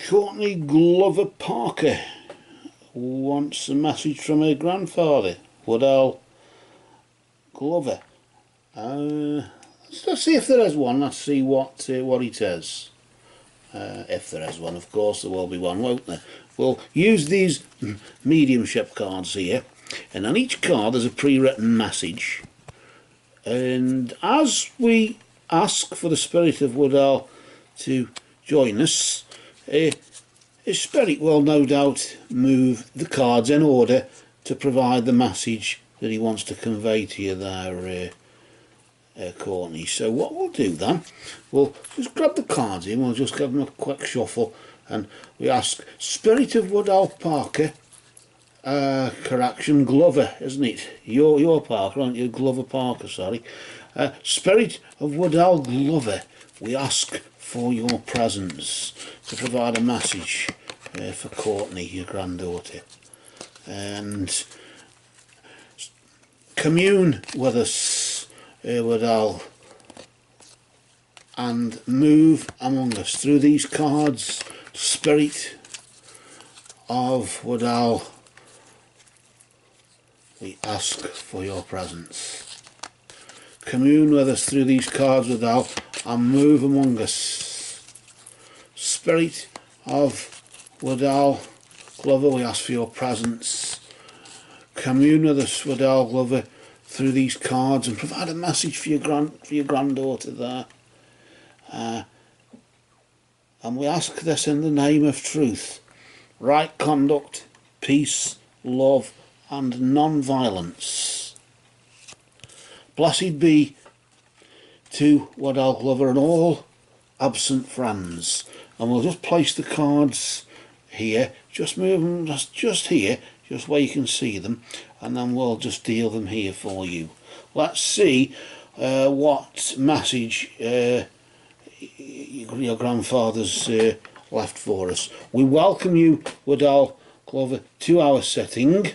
Courtney Glover Parker wants a message from her grandfather, Woodall Glover. Let's see if there is one. Let's see what he says. If there is one, of course there will be one, won't there? We'll use these mediumship cards here, and on each card there's a pre-written message. And as we ask for the spirit of Woodall to join us, his spirit will no doubt move the cards in order to provide the message that he wants to convey to you there, Courtney. So what we'll do then, we'll just grab the cards in, we'll just give them a quick shuffle, and we ask Spirit of Woodall Parker, correction, Glover, isn't it? You're Parker, aren't you? Glover Parker, sorry. Spirit of Woodall Glover, we ask for your presence to provide a message for Courtney, your granddaughter, and commune with us, Woodall, and move among us through these cards. Spirit of Woodall, we ask for your presence. Commune with us through these cards, Woodall, and move among us. Spirit of Woodall Glover, we ask for your presence. Commune with us, Woodall Glover, through these cards, and provide a message for your granddaughter there. And we ask this in the name of truth, right conduct, peace, love, and non-violence. Blessed be to Woodall Glover and all absent friends. And we'll just place the cards here, just move them just here, just where you can see them, and then we'll just deal them here for you. Let's see what message your grandfather's left for us. We welcome you, Woodall Glover, to our sitting.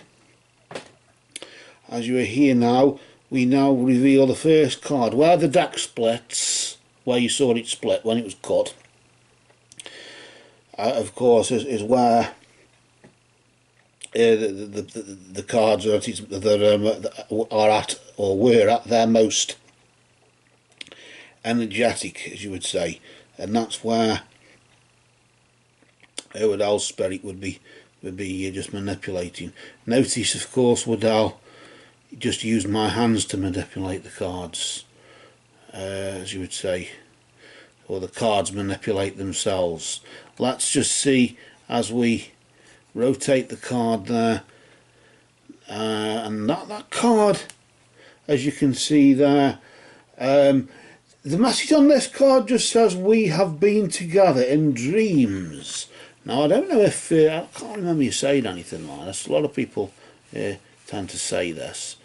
As you are here now, we now reveal the first card. Where the deck splits, where you saw it split when it was cut, of course, is where the cards are at or were at their most energetic, as you would say, and that's where Woodall's spirit would be just manipulating. Notice, of course, Woodall just used my hands to manipulate the cards, as you would say, or the cards manipulate themselves. Let's just see as we rotate the card there, and that card, as you can see there, the message on this card just says, we have been together in dreams. Now I don't know if I can't remember you saying anything like this. A lot of people tend to say this,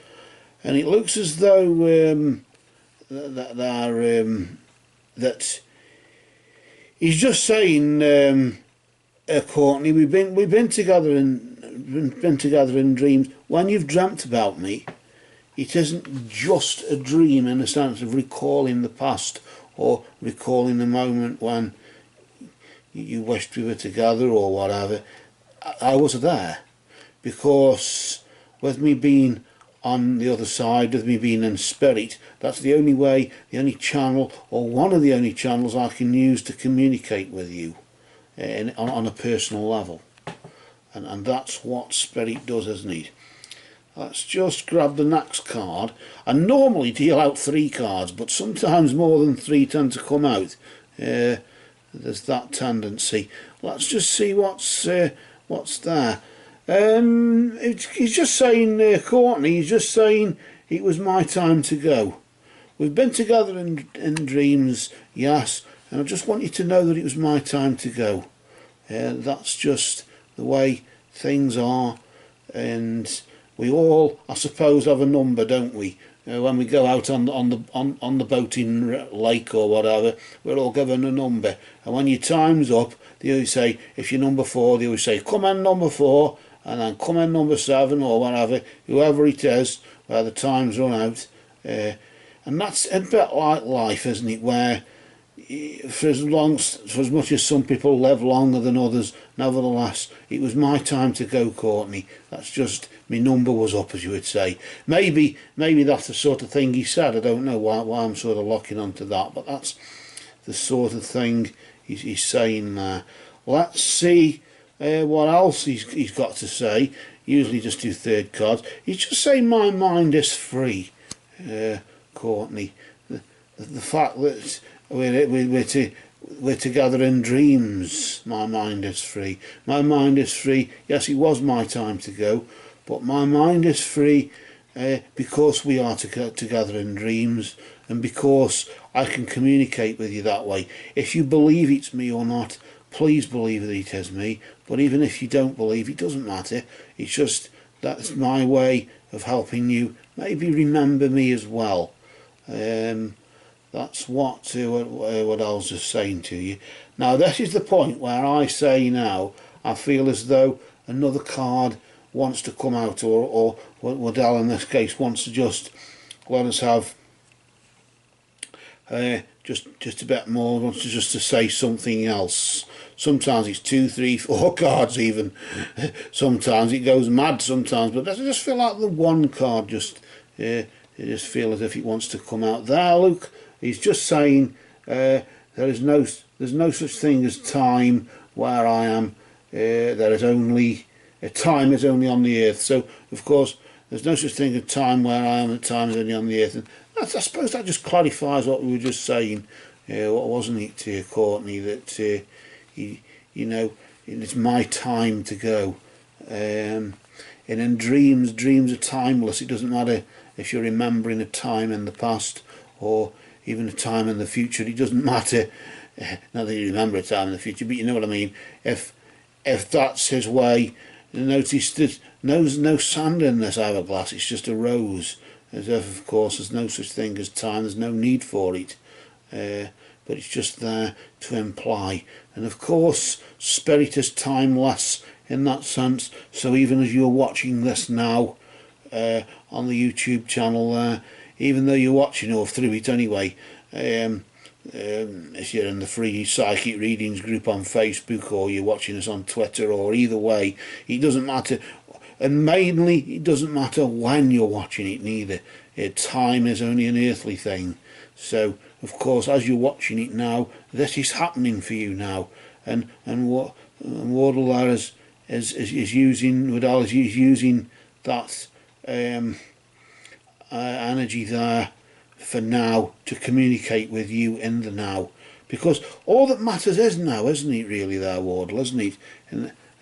and it looks as though that he's just saying, Courtney, we've been together in dreams. When you've dreamt about me, it isn't just a dream in the sense of recalling the past or recalling the moment when you wished we were together or whatever. I was there, because with me being on the other side, with me being in spirit, that's the only way, the only channel, or one of the only channels I can use to communicate with you on a personal level. And that's what spirit does, isn't it? Let's just grab the next card. I normally deal out 3 cards, but sometimes more than 3 tend to come out. There's that tendency. Let's just see what's there. He's just saying, Courtney, he's just saying it was my time to go. We've been together in dreams, yes, and I just want you to know that it was my time to go. That's just the way things are, and we all, I suppose, have a number, don't we? When we go out on the boating lake or whatever, we're all given a number, and when your time's up, they always say, if you're number 4, they always say, come in number 4, and then come in number 7 or whatever, whoever it is, where the time's run out. And that's a bit like life, isn't it, where for as much as some people live longer than others, nevertheless, it was my time to go, Courtney. That's just, my number was up, as you would say. Maybe that's the sort of thing he said. I don't know why I'm sort of locking onto that, but that's the sort of thing he's saying there. Let's see what else he's got to say. Usually just do third cards. He's just saying my mind is free, Courtney. The fact that we're together in dreams, my mind is free. My mind is free. Yes, it was my time to go, but my mind is free because we are together in dreams, and because I can communicate with you that way. If you believe it's me or not, please believe that it is me. But even if you don't believe, it doesn't matter. It's just, that's my way of helping you maybe remember me as well. That's what I was just saying to you. Now this is the point where I say now, I feel as though another card wants to come out, or Waddell in this case wants to just let us have just a bit more, wants to just to say something else. Sometimes it's 2, 3, 4 cards even. Sometimes it goes mad sometimes, but I just feel like the one card just feel as if it wants to come out. There, look, he's just saying there's no such thing as time where I am. There is only time is only on the earth. So of course there's no such thing as time where I am, and time is only on the earth. And I suppose that just clarifies what we were just saying. What wasn't it, Courtney? That you know, it's my time to go. And in dreams are timeless. It doesn't matter if you're remembering a time in the past or even a time in the future. It doesn't matter. Not that you remember a time in the future, but you know what I mean. If that's his way, notice there's no sand in this hourglass. It's just a rose. As if, of course, there's no such thing as time. There's no need for it. But it's just there to imply. And of course, spirit is timeless in that sense. So even as you're watching this now on the YouTube channel there, even though you're watching or through it anyway, if you're in the free psychic readings group on Facebook, or you're watching us on Twitter, or either way, it doesn't matter. And mainly, it doesn't matter when you're watching it neither. Time is only an earthly thing. So of course, as you're watching it now, this is happening for you now, and Wardle there is using, Waddell is using that energy there for now to communicate with you in the now, because all that matters is now, isn't it? Really, there, Wardle, isn't it?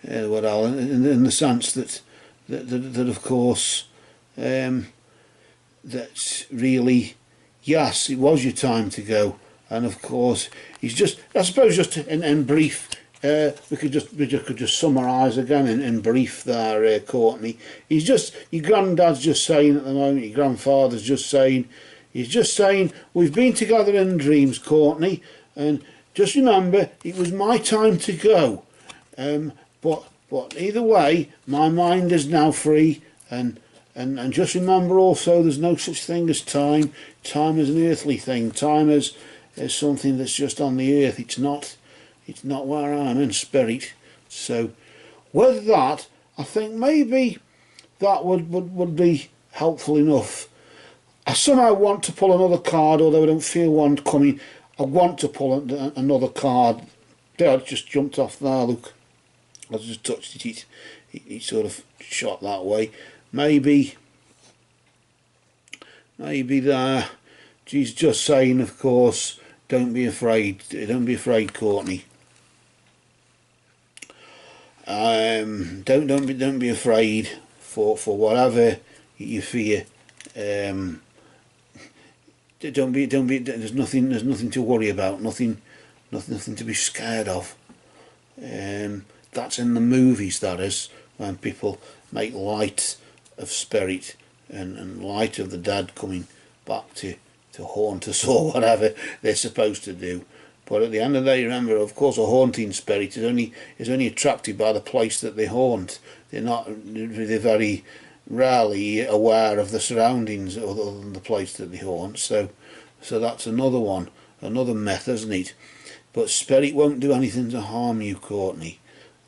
Waddell, in the sense that of course, that really. Yes, it was your time to go, and of course, he's just. I suppose just in brief, we could just summarise again in brief there, Courtney. He's just, your granddad's just saying at the moment, your grandfather's just saying, he's just saying, we've been together in dreams, Courtney, and just remember, it was my time to go. But either way, my mind is now free, and just remember also, there's no such thing as time. Time is an earthly thing. Time is something that's just on the earth. It's not where I am in spirit. So with that, I think maybe that would be helpful enough. I somehow want to pull another card, although I don't feel one coming. I want to pull another card. There, it just jumped off there, look. I just touched it. It sort of shot that way. Maybe there, she's just saying, of course, don't be afraid, Courtney. Don't be afraid for whatever you fear. Don't be. There's nothing to worry about. Nothing to be scared of. That's in the movies. That is, when people make light of spirit and light of the dead coming back to haunt us or whatever they're supposed to do. But at the end of the day, remember, of course, a haunting spirit is only attracted by the place that they haunt. They're very rarely aware of the surroundings other than the place that they haunt. So that's another one. another myth, isn't it? But spirit won't do anything to harm you, Courtney.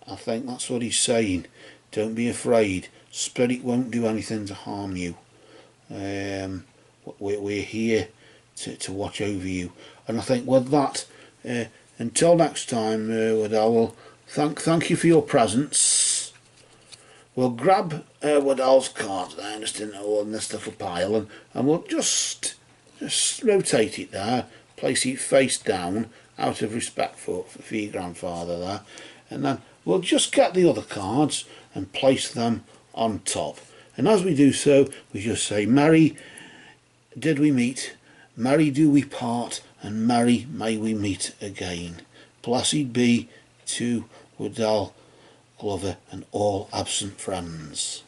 I think that's what he's saying. Don't be afraid. Spirit won't do anything to harm you. We're here to watch over you. And I think with that, until next time, Waddell, thank you for your presence. We'll grab Waddell's cards there, just in this little pile, and we'll just rotate it there, place it face down, out of respect for your grandfather there, and then we'll just get the other cards and place them on top. And as we do so, we just say, merry did we meet, merry do we part, and merry may we meet again. Blessed be to Waddell Glover and all absent friends.